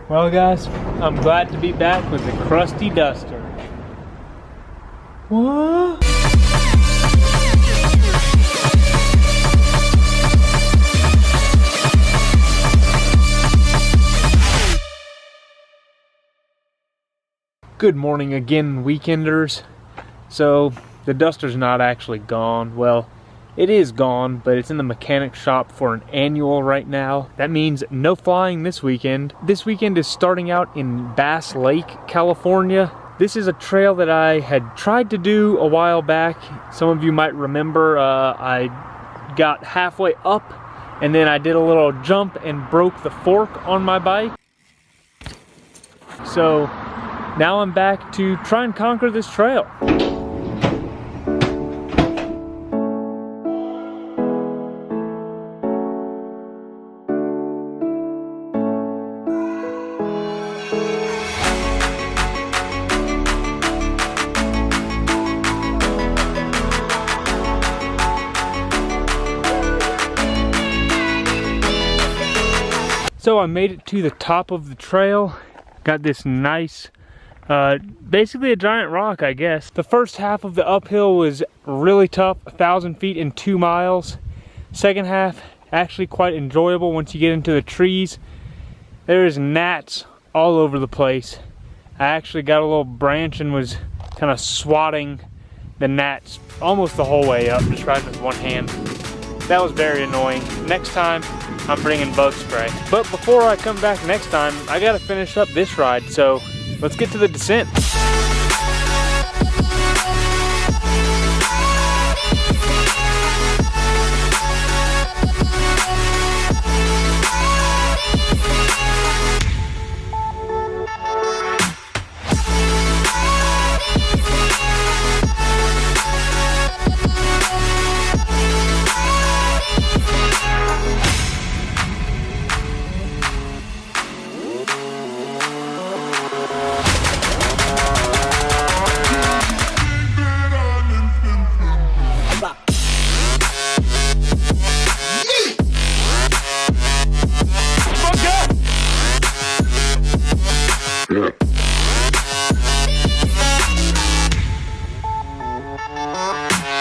Well guys, I'm glad to be back with the crusty duster. What? Good morning again, weekenders. So, the duster's not actually gone. Well, it is gone, but it's in the mechanic shop for an annual right now. That means no flying this weekend. This weekend is starting out in Bass Lake, California. This is a trail that I had tried to do a while back. Some of you might remember I got halfway up and then I did a little jump and broke the fork on my bike. So now I'm back to try and conquer this trail. So I made it to the top of the trail. Got this nice, basically a giant rock, I guess. The first half of the uphill was really tough, 1,000 feet in 2 miles. Second half, actually quite enjoyable once you get into the trees. There's gnats all over the place. I actually got a little branch and was kind of swatting the gnats almost the whole way up, just riding with one hand. That was very annoying. Next time, I'm bringing bug spray. But before I come back next time, I gotta finish up this ride, so let's get to the descent.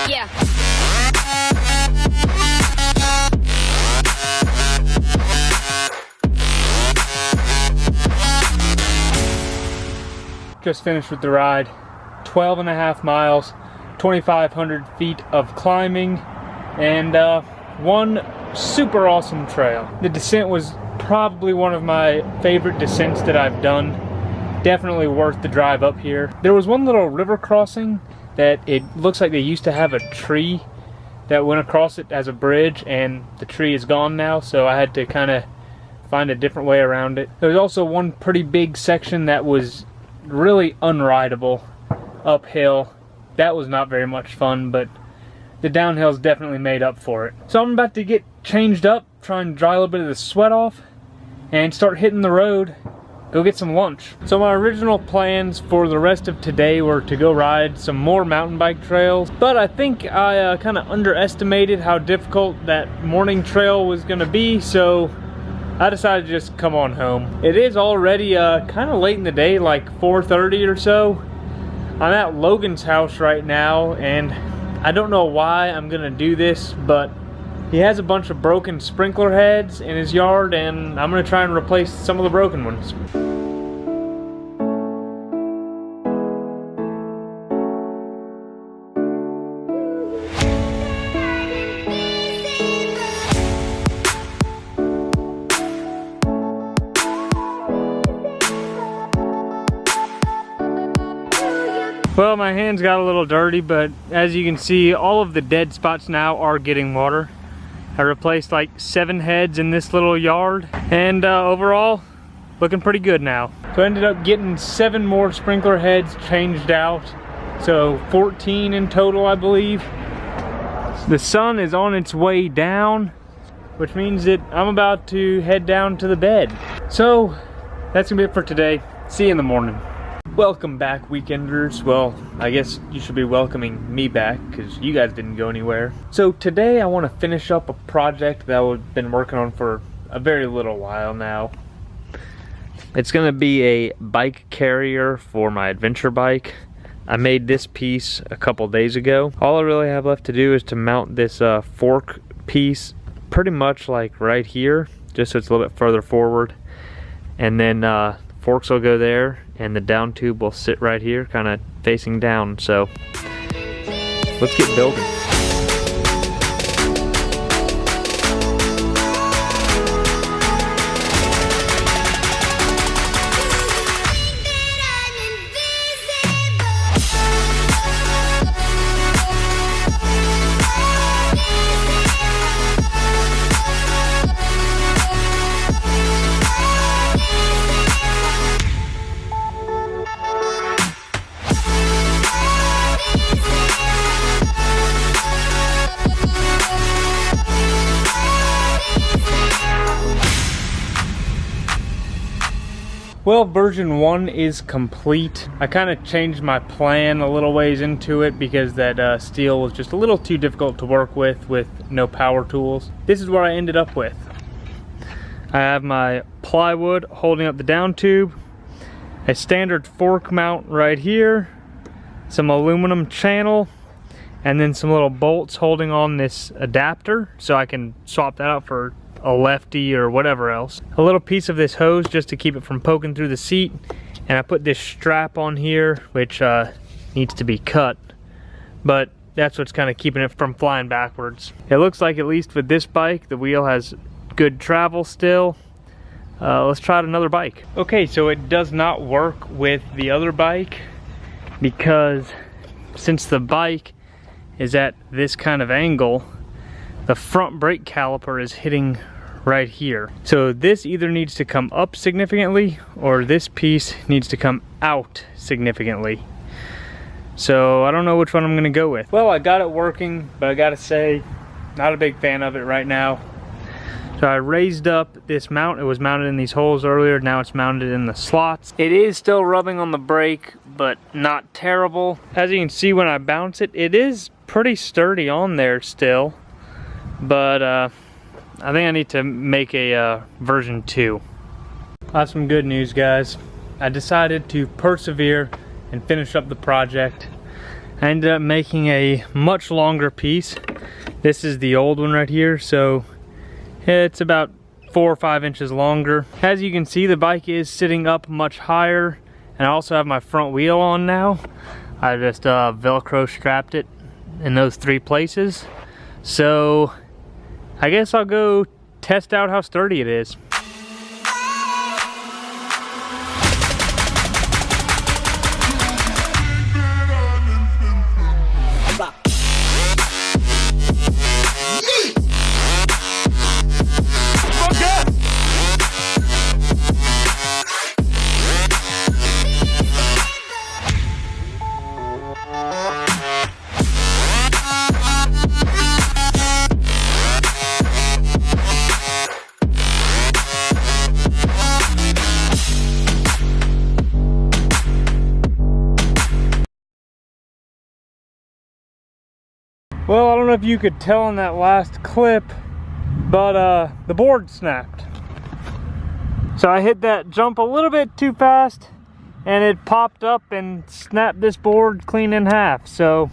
Yeah. Just finished with the ride. 12.5 miles, 2,500 feet of climbing, and one super awesome trail. The descent was probably one of my favorite descents that I've done. Definitely worth the drive up here. There was one little river crossing that it looks like they used to have a tree that went across it as a bridge, and the tree is gone now, so I had to kind of find a different way around it. There was also one pretty big section that was really unrideable uphill. That was not very much fun, but the downhills definitely made up for it. So I'm about to get changed up, try and dry a little bit of the sweat off, and start hitting the road, go get some lunch. So my original plans for the rest of today were to go ride some more mountain bike trails, but I think I kind of underestimated how difficult that morning trail was gonna be, so I decided to just come on home. It is already kind of late in the day, like 4:30 or so. I'm at Logan's house right now, and I don't know why I'm gonna do this, but he has a bunch of broken sprinkler heads in his yard, and I'm gonna try and replace some of the broken ones. Well, my hands got a little dirty, but as you can see, all of the dead spots now are getting water. I replaced like 7 heads in this little yard, and overall, looking pretty good now. So I ended up getting 7 more sprinkler heads changed out, so 14 in total, I believe. The sun is on its way down, which means that I'm about to head down to the bed. So that's gonna be it for today. See you in the morning. Welcome back, weekenders. Well, I guess you should be welcoming me back because you guys didn't go anywhere. So today I want to finish up a project that I've been working on for a very little while now. It's gonna be a bike carrier for my adventure bike. I made this piece a couple days ago. All I really have left to do is to mount this fork piece pretty much like right here, just so it's a little bit further forward. And then forks will go there and the down tube will sit right here, kind of facing down. So let's get building. Well, version 1 is complete. I kind of changed my plan a little ways into it because that steel was just a little too difficult to work with no power tools. This is what I ended up with. I have my plywood holding up the down tube, a standard fork mount right here, some aluminum channel, and then some little bolts holding on this adapter so I can swap that out for a lefty or whatever else. A little piece of this hose just to keep it from poking through the seat, and I put this strap on here which needs to be cut, but that's what's kind of keeping it from flying backwards. It looks like, at least with this bike, the wheel has good travel still. Let's try out another bike. Okay, so it does not work with the other bike because since the bike is at this kind of angle, the front brake caliper is hitting right here. So this either needs to come up significantly or this piece needs to come out significantly. So I don't know which one I'm gonna go with. Well, I got it working, but I gotta say, not a big fan of it right now. So I raised up this mount. It was mounted in these holes earlier. Now it's mounted in the slots. It is still rubbing on the brake, but not terrible. As you can see when I bounce it, it is pretty sturdy on there still. But I think I need to make a version 2. I have some good news, guys. I decided to persevere and finish up the project. I ended up making a much longer piece. This is the old one right here, so it's about 4 or 5 inches longer. As you can see, the bike is sitting up much higher, and I also have my front wheel on now. I just Velcro strapped it in those 3 places. So I guess I'll go test out how sturdy it is. Well, I don't know if you could tell in that last clip, but the board snapped. So I hit that jump a little bit too fast and it popped up and snapped this board clean in half. So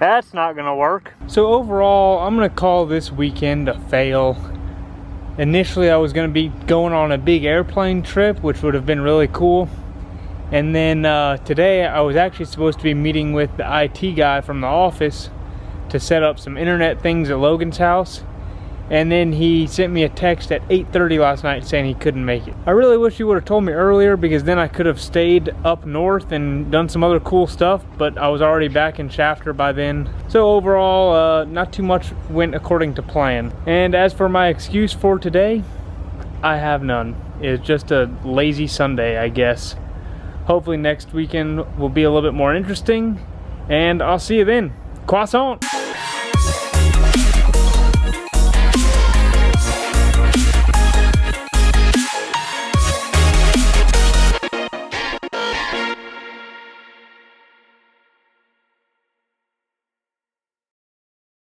that's not gonna work. So overall, I'm gonna call this weekend a fail. Initially, I was gonna be going on a big airplane trip, which would have been really cool. And then today I was actually supposed to be meeting with the IT guy from the office to set up some internet things at Logan's house, and then he sent me a text at 8:30 last night saying he couldn't make it. I really wish he would have told me earlier, because then I could have stayed up north and done some other cool stuff, but I was already back in Shafter by then. So overall, not too much went according to plan. And as for my excuse for today, I have none. It's just a lazy Sunday, I guess. Hopefully next weekend will be a little bit more interesting, and I'll see you then. Croissant!